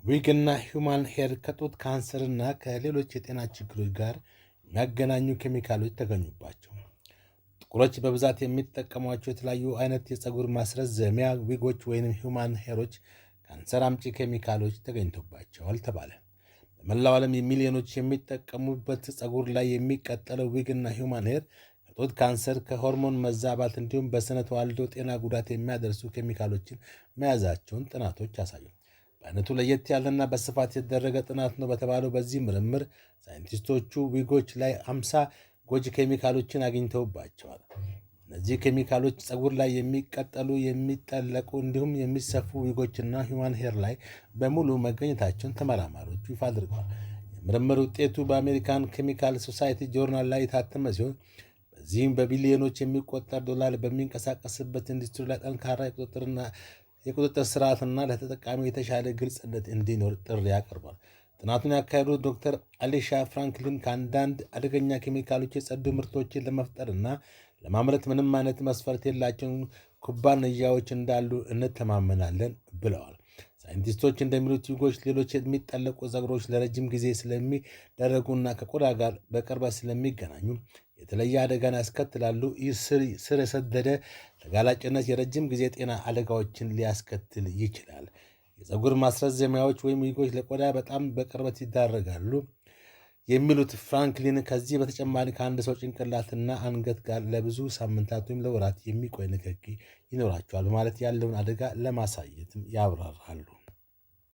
ዊግና ሂውማን ሄር ከጡት ካንሰርና ከሌሎች የጤና ችግሮች ጋር የሚያገናኙ ኬሚካሎች ተገኙባቸው። ጥቁሮች በብዛት የሚጠቀሟቸው የተለያዩ አይነት የፀጉር ማስረዘሚያ ዊጎች ወይም ሂውማን ሄሮች ካንሰር አምጪ ኬሚካሎች ተገኝቶባቸዋል ተባለ። በመላው ዓለም ሚሊዮኖች የሚጠቀሙበት ፀጉር ላይ የሚቀጠለው ዊግና ሂውማን ሄር ከጡት ካንሰር፣ ከሆርሞን መዛባት እንዲሁም በስነ ተዋልዶ ጤና ጉዳት የሚያደርሱ ኬሚካሎችን መያዛቸውን ጥናቶች አሳዩ። በአይነቱ ለየት ያለና በስፋት የተደረገ ጥናት ነው በተባለው በዚህ ምርምር ሳይንቲስቶቹ ዊጎች ላይ 50 ጎጂ ኬሚካሎችን አግኝተውባቸዋል። እነዚህ ኬሚካሎች ፀጉር ላይ የሚቀጠሉ፣ የሚጠለቁ እንዲሁም የሚሰፉ ዊጎችና ሂውማን ሄር ላይ በሙሉ መገኘታቸውን ተመራማሪዎቹ ይፋ አድርገዋል። የምርምር ውጤቱ በአሜሪካን ኬሚካል ሶሳይቲ ጆርናል ላይ የታተመ ሲሆን በዚህም በቢሊዮኖች የሚቆጠር ዶላር በሚንቀሳቀስበት ኢንዱስትሪ ላይ ጠንካራ የቁጥጥር ስርዓትና ለተጠቃሚው የተሻለ ግልጽነት እንዲኖር ጥሪ ያቀርባል። ጥናቱን ያካሄዱት ዶክተር አሊሻ ፍራንክሊን ከአንዳንድ አደገኛ ኬሚካሎች የጸዱ ምርቶችን ለመፍጠርና ለማምረት ምንም አይነት መስፈርት የላቸውን ኩባንያዎች እንዳሉ እንተማመናለን ብለዋል። ሳይንቲስቶች እንደሚሉት ዊጎች ሌሎች የሚጠለቁ ፀጉሮች ለረጅም ጊዜ ስለሚደረጉና ከቆዳ ጋር በቅርበት ስለሚገናኙ የተለየ አደጋን ያስከትላሉ። ይህ ስር የሰደደ ተጋላጭነት የረጅም ጊዜ ጤና አደጋዎችን ሊያስከትል ይችላል። የፀጉር ማስረዘሚያዎች ወይም ዊጎች ለቆዳ በጣም በቅርበት ይዳረጋሉ የሚሉት ፍራንክሊን ከዚህ በተጨማሪ ከአንድ ሰው ጭንቅላትና አንገት ጋር ለብዙ ሳምንታት ወይም ለወራት የሚቆይ ንክኪ ይኖራቸዋል በማለት ያለውን አደጋ ለማሳየትም ያብራራሉ።